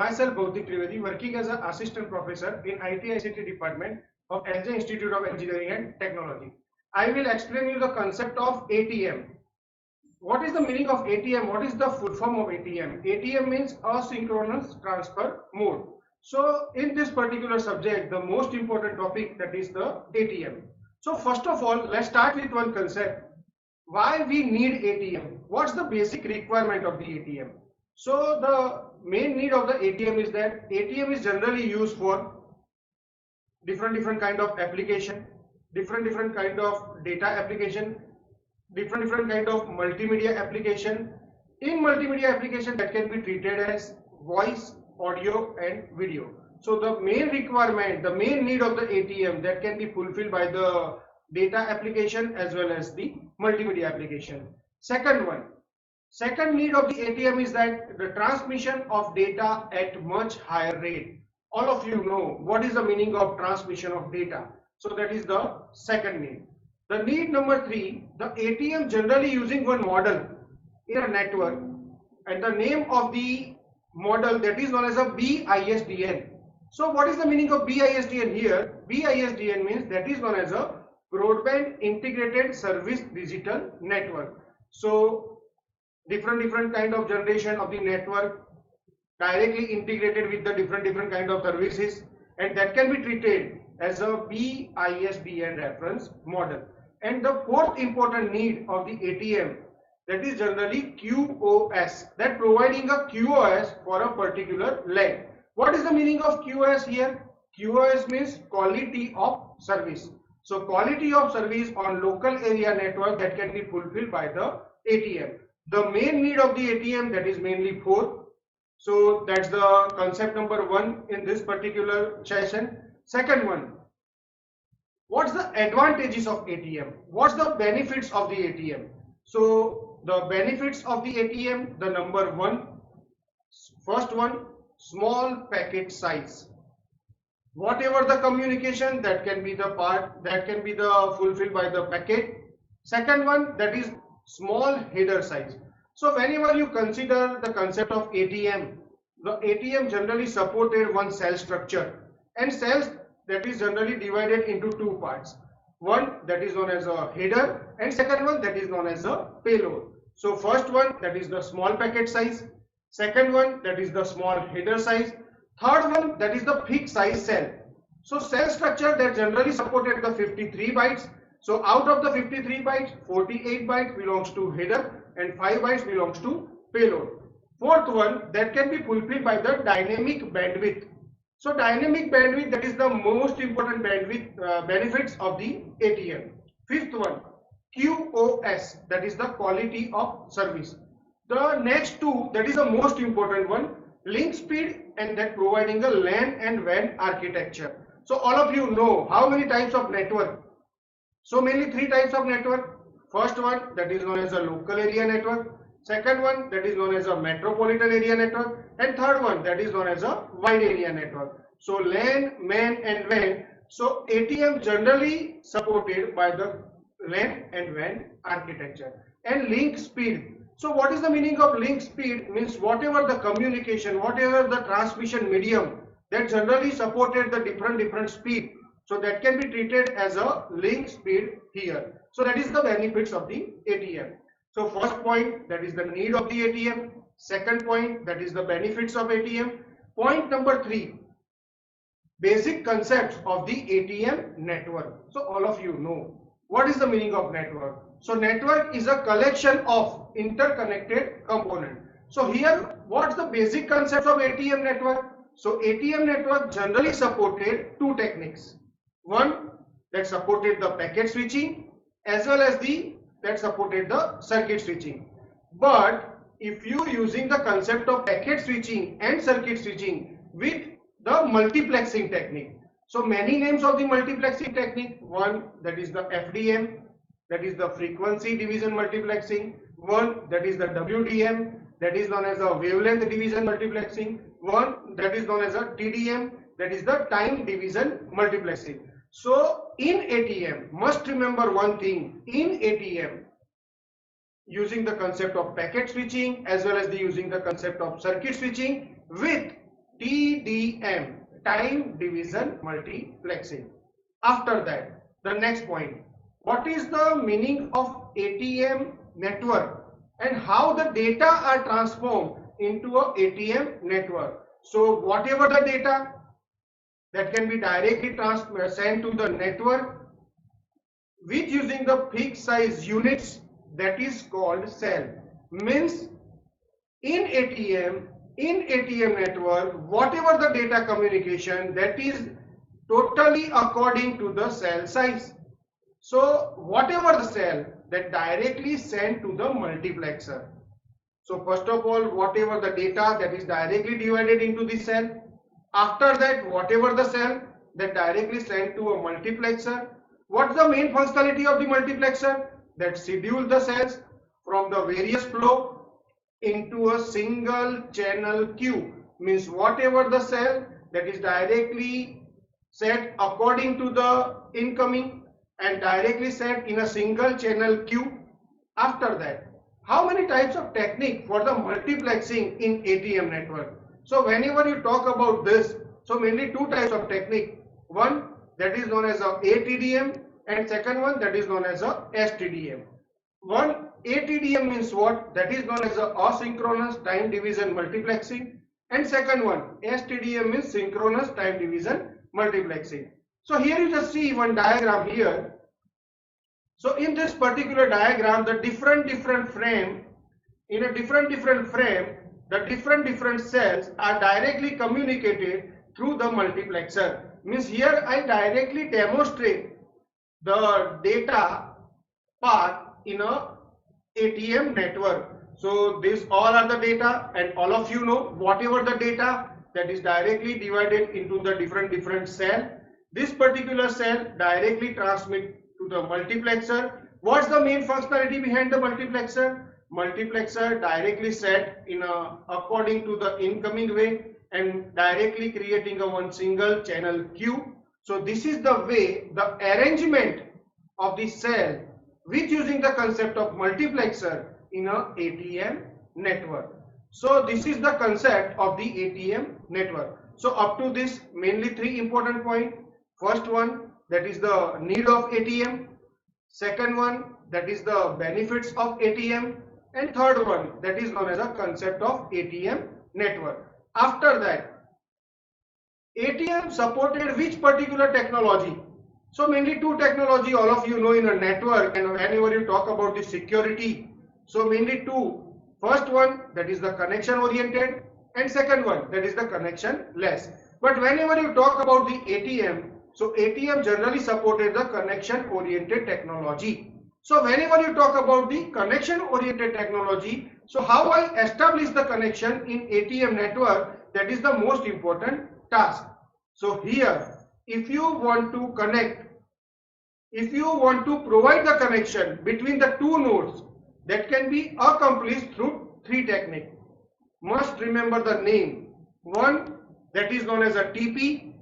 Myself, Bhautik Trivedi, working as an assistant professor in IT/ICT department of LJ Institute of Engineering and Technology. I will explain you the concept of ATM. What is the meaning of ATM? What is the full form of ATM? ATM means asynchronous transfer mode. So in this particular subject, the most important topic, that is the ATM. So first of all, let's start with one concept. Why we need ATM? What's the basic requirement of the ATM? So the main need of the ATM is that ATM is generally used for different kind of application, different kind of data application, different kind of multimedia application. In multimedia application, that can be treated as voice, audio and video. So the main requirement, the main need of the ATM, that can be fulfilled by the data application as well as the multimedia application. Second need of the ATM is that the transmission of data at much higher rate. All of you know what is the meaning of transmission of data. So that is the second need. The need number 3, the ATM generally using one model in a network, and the name of the model, that is known as a BISDN. So what is the meaning of BISDN here? BISDN means that is known as a broadband integrated service digital network. So different kind of generation of the network directly integrated with the different kind of services, and that can be treated as a BISDN reference model. And the fourth important need of the ATM, that is generally QoS, that providing a QoS for a particular leg. What is the meaning of QoS here? QoS means quality of service. So quality of service on local area network, that can be fulfilled by the ATM. The main need of the ATM, that is mainly 4. So that's the concept number 1 in this particular session. Second one, what's the advantages of ATM? What's the benefits of the ATM? So the benefits of the ATM, the number 1, first one, small packet size. Whatever the communication, that can be the part, that can be the fulfilled by the packet. Second one, that is small header size. So whenever you consider the concept of ATM, the ATM generally supported one cell structure, and cells, that is generally divided into 2 parts. One that is known as a header, and second one that is known as a payload. So first one, that is the small packet size. Second one, that is the small header size. Third one, that is the fixed size cell. So cell structure, that generally supported the 53 bytes. So out of the 53 bytes, 48 bytes belongs to header and 5 bytes belongs to payload. Fourth one, that can be fulfilled by the dynamic bandwidth. So dynamic bandwidth, that is the most important bandwidth benefits of the ATM. Fifth one, QoS, that is the quality of service. The next 2, that is the most important one, link speed, and that providing a LAN and WAN architecture. So all of you know how many types of network. So mainly 3 types of network. First one, that is known as a local area network. Second one, that is known as a metropolitan area network. And third one, that is known as a wide area network. So LAN, MAN and WAN. So ATM generally supported by the LAN and WAN architecture. And link speed. So what is the meaning of link speed? Means whatever the communication, whatever the transmission medium, that generally supported the different speed. So that can be treated as a link speed here. So that is the benefits of the ATM. So first point, that is the need of the ATM. Second point, that is the benefits of ATM. Point number 3, basic concepts of the ATM network. So all of you know what is the meaning of network. So network is a collection of interconnected components. So here, what's the basic concept of ATM network? So ATM network generally supported 2 techniques. One that supported the packet switching as well as that supported the circuit switching. But if you using the concept of packet switching and circuit switching with the multiplexing technique. So many names of the multiplexing technique. One, that is the FDM, that is the frequency division multiplexing. One, that is the WDM, that is known as a wavelength division multiplexing. One, that is known as a TDM, that is the time division multiplexing. So in ATM, must remember one thing, in ATM, using the concept of packet switching as well as using the concept of circuit switching with TDM, time division multiplexing. After that, the next point, what is the meaning of ATM network and how the data are transformed into a ATM network? So whatever the data that can be directly sent to the network with using the fixed size units, that is called cell. Means in ATM network, whatever the data communication, that is totally according to the cell size. So whatever the cell that directly sent to the multiplexer. So first of all, whatever the data that is directly divided into the cell. After that, whatever the cell that directly sent to a multiplexer. What's the main functionality of the multiplexer? That schedule the cells from the various flow into a single channel queue. Means whatever the cell that is directly set according to the incoming and directly set in a single channel queue. After that, how many types of technique for the multiplexing in ATM network? So whenever you talk about this, so mainly two types of technique. One that is known as a ATDM and second one that is known as a STDM. One ATDM means what? That is known as a asynchronous time division multiplexing, and second one STDM means synchronous time division multiplexing. So here you just see one diagram here. So in this particular diagram, the different frame, in a different frame, the different cells are directly communicated through the multiplexer. Means here I directly demonstrate the data path in a ATM network. So these all are the data, and all of you know whatever the data that is directly divided into the different cell. This particular cell directly transmit to the multiplexer. What's the main functionality behind the multiplexer? Multiplexer directly set in a according to the incoming way and directly creating a one single channel queue. So this is the way the arrangement of the cell with using the concept of multiplexer in a ATM network. So this is the concept of the ATM network. So up to this, mainly three important points. First one, that is the need of ATM. Second one, that is the benefits of ATM. And third one, that is known as a concept of ATM network. After that, ATM supported which particular technology? So mainly two technology all of you know in a network, and whenever you talk about the security, so mainly two. First one, that is the connection oriented, and second one, that is the connection less. But whenever you talk about the ATM, so ATM generally supported the connection oriented technology. So whenever you talk about the connection oriented technology, so how I establish the connection in ATM network, that is the most important task. So here, if you want to connect, if you want to provide the connection between the two nodes, that can be accomplished through three techniques. Must remember the name. One, that is known as a TP.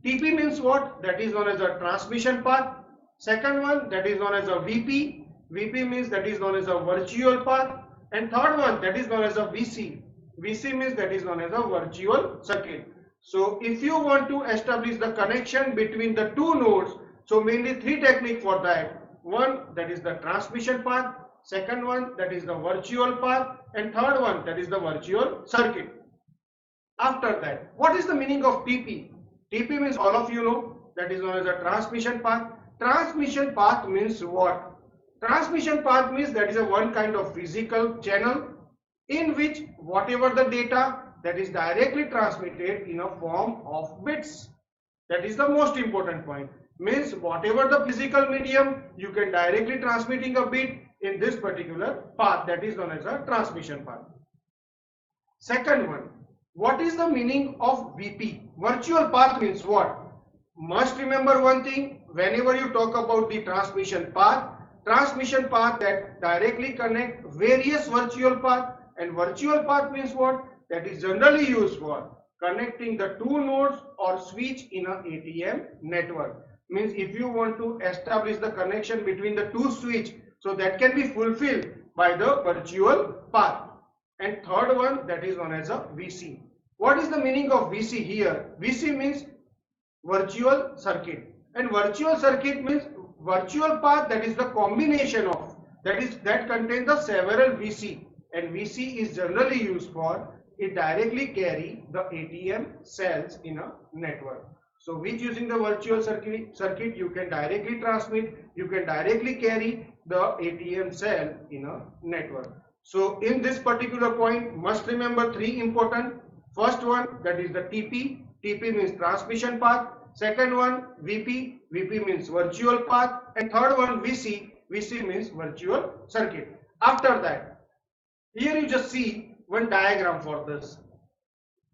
TP means what? That is known as a transmission path. Second one, that is known as a VP. VP means that is known as a virtual path. And third one, that is known as a VC. VC means that is known as a virtual circuit. So if you want to establish the connection between the two nodes, so mainly three techniques for that. One, that is the transmission path. Second one, that is the virtual path. And third one, that is the virtual circuit. After that, what is the meaning of TP? TP means all of you know, that is known as a transmission path. Transmission path means what? Transmission path means that is a one kind of physical channel in which whatever the data that is directly transmitted in a form of bits. That is the most important point. Means whatever the physical medium, you can directly transmitting a bit in this particular path, that is known as a transmission path. Second one, what is the meaning of VP? Virtual path means what? Must remember one thing, whenever you talk about the transmission path that directly connect various virtual path, and virtual path means what? That is generally used for connecting the two nodes or switch in a ATM network. Means if you want to establish the connection between the two switch, so that can be fulfilled by the virtual path. And third one, that is known as a VC. What is the meaning of VC here? VC means virtual circuit, and virtual circuit means virtual path, that is the combination of that contains the several VC, and VC is generally used for it directly carry the ATM cells in a network. So with using the virtual circuit you can directly transmit, you can directly carry the ATM cell in a network. So in this particular point must remember three important. First one, that is the TP. TP means transmission path. Second one, VP. VP means virtual path. And third one, VC. VC means virtual circuit. After that, here you just see one diagram for this.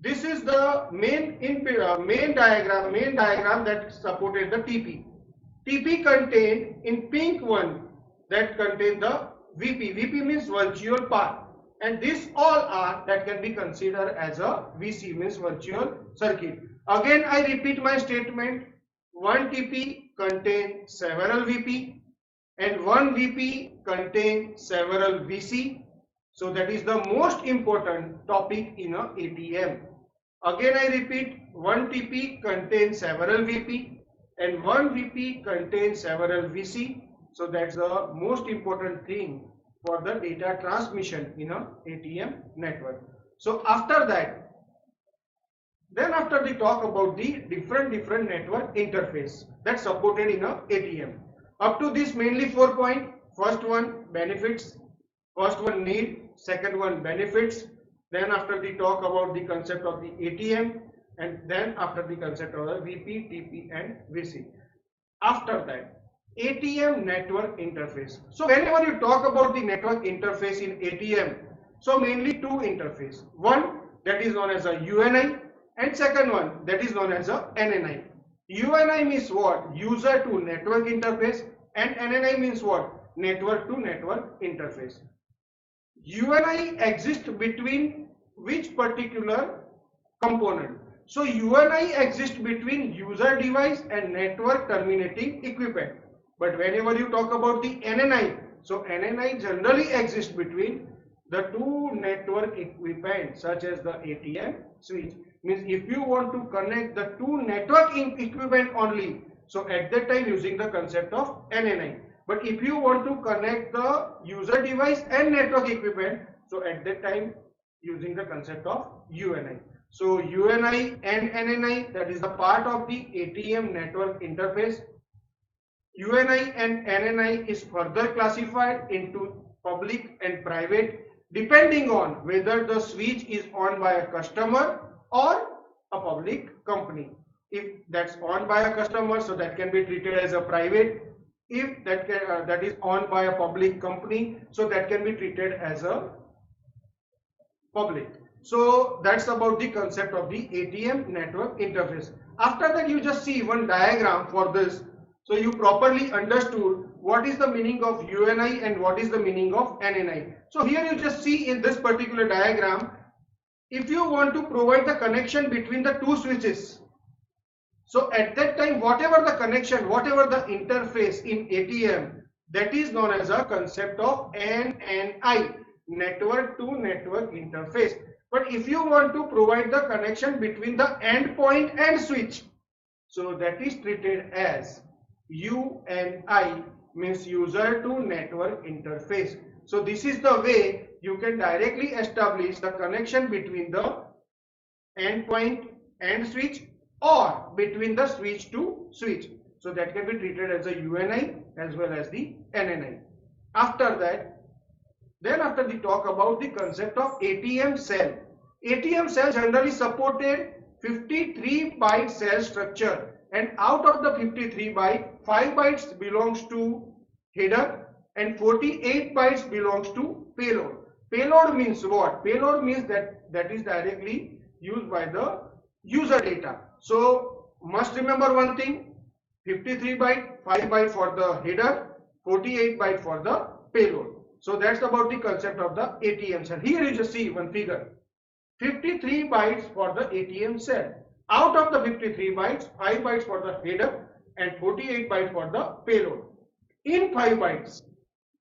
This is the main diagram that supported the TP. TP contained in pink one that contain the VP. VP means virtual path. And these all are that can be considered as a VC, means virtual circuit. Again I repeat my statement, one TP contains several VP and one VP contains several VC. So that is the most important topic in a ATM. Again I repeat, one TP contains several VP and one VP contains several VC. So that's the most important thing for the data transmission in a ATM network. So after that, then after we talk about the different network interface that's supported in a ATM. Up to this mainly 4 points. First one, benefits. First one, need. Second one, benefits. Then after we talk about the concept of the ATM, and then after the concept of the VP, TP and VC. After that, ATM network interface. So whenever you talk about the network interface in ATM, so mainly two interface. One that is known as a UNI and second one that is known as a NNI. UNI means what? User to network interface, and NNI means what? Network to network interface. UNI exists between which particular component? So UNI exists between user device and network terminating equipment. But whenever you talk about the NNI, so NNI generally exists between the two network equipment such as the ATM switch. Means if you want to connect the two network equipment only, so at that time using the concept of NNI. But if you want to connect the user device and network equipment, so at that time using the concept of UNI. So UNI and NNI, that is the part of the ATM network interface. UNI and NNI is further classified into public and private depending on whether the switch is owned by a customer or a public company. If that's owned by a customer, so that can be treated as a private. If that is owned by a public company, so that can be treated as a public. So that's about the concept of the ATM network interface. After that, you just see one diagram for this. So you properly understood what is the meaning of UNI and what is the meaning of NNI. So here you just see in this particular diagram, if you want to provide the connection between the two switches, so at that time whatever the connection, whatever the interface in ATM, that is known as a concept of NNI, network to network interface. But if you want to provide the connection between the endpoint and switch, so that is treated as UNI, means user to network interface. So this is the way you can directly establish the connection between the endpoint and switch or between the switch to switch. So that can be treated as a UNI as well as the NNI. After that, then after we talk about the concept of ATM cell. ATM cell generally supported 53 byte cell structure, and out of the 53 byte, 5 bytes belongs to header and 48 bytes belongs to payload. Payload means what? Payload means that is directly used by the user data. So must remember one thing, 53 byte, 5 byte for the header, 48 byte for the payload. So that's about the concept of the ATM cell. Here you just see one figure, 53 bytes for the ATM cell. Out of the 53 bytes, 5 bytes for the header and 48 bytes for the payload. In 5 bytes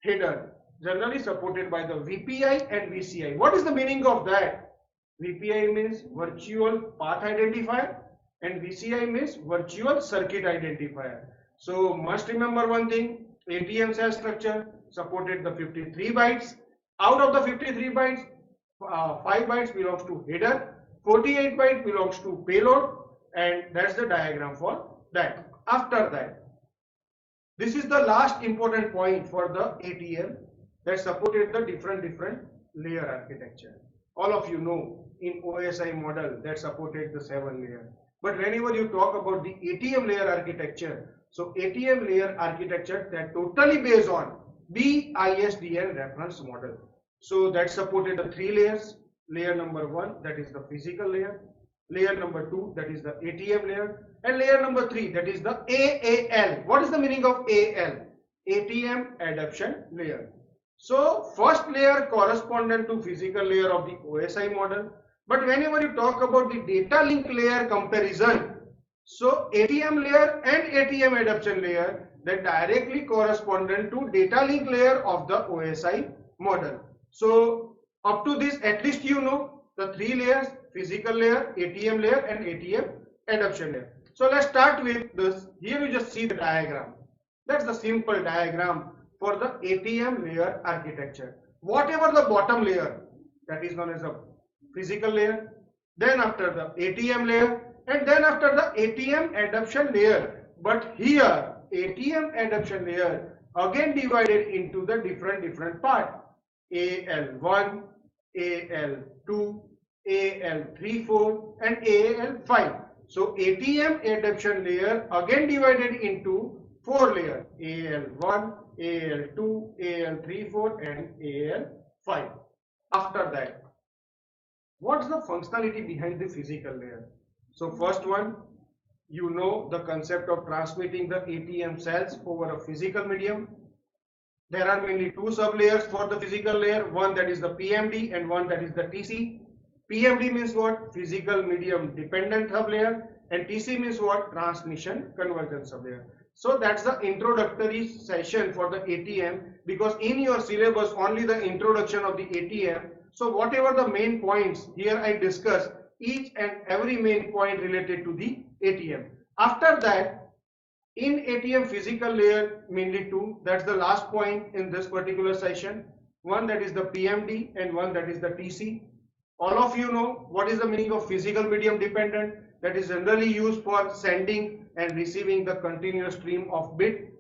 header, generally supported by the VPI and VCI. What is the meaning of that? VPI means virtual path identifier and VCI means virtual circuit identifier. So must remember one thing, ATM cell structure supported the 53 bytes. Out of the 53 bytes, 5 bytes belongs to header, 48 bytes belongs to payload, and that's the diagram for that. After that, this is the last important point for the ATM that supported the different layer architecture. All of you know in OSI model that supported the 7 layer. But whenever you talk about the ATM layer architecture, so ATM layer architecture that totally based on BISDN reference model. So that supported the 3 layers. Layer number 1, that is the physical layer. Layer number 2, that is the ATM layer, and layer number 3, that is the AAL. What is the meaning of AL? ATM adaptation layer. So first layer correspondent to physical layer of the OSI model, but whenever you talk about the data link layer comparison, so ATM layer and ATM adaptation layer that directly correspondent to data link layer of the OSI model. So up to this, at least you know the 3 layers: physical layer, ATM layer, and ATM adaptation layer. So let's start with this. Here you just see the diagram. That's the simple diagram for the ATM layer architecture. Whatever the bottom layer, that is known as the physical layer, then after the ATM layer, and then after the ATM adaptation layer. But here ATM adaptation layer again divided into the different part: AL1, AL2, AL34, and AL5. So ATM adaptation layer again divided into 4 layers: AL1, AL2, AL34, and AL5. After that, what's the functionality behind the physical layer? So first one, you know the concept of transmitting the ATM cells over a physical medium. There are mainly 2 sublayers for the physical layer, one that is the PMD and one that is the TC. PMD means what? Physical medium dependent sublayer, and TC means what? Transmission conversion sublayer. So that's the introductory session for the ATM, because in your syllabus only the introduction of the ATM. So whatever the main points here I discuss, each and every main point related to the ATM. After that, in ATM physical layer mainly 2, that's the last point in this particular session. One that is the PMD and one that is the TC. All of you know what is the meaning of physical medium dependent. That is generally used for sending and receiving the continuous stream of bit,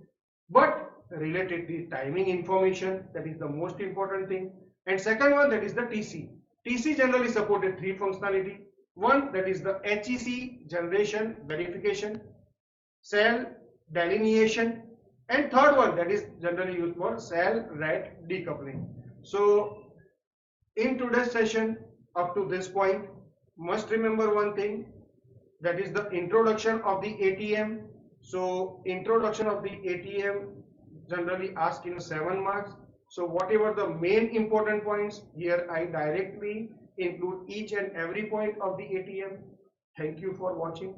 but related to timing information, that is the most important thing. And second one, that is the TC. TC generally supported 3 functionality. One, that is the HEC generation verification, cell delineation, and third one that is generally used for cell rat decoupling. So in today's session up to this point, must remember one thing, that is the introduction of the ATM. So introduction of the ATM generally asked in 7 marks. So whatever the main important points, here I directly include each and every point of the ATM. Thank you for watching.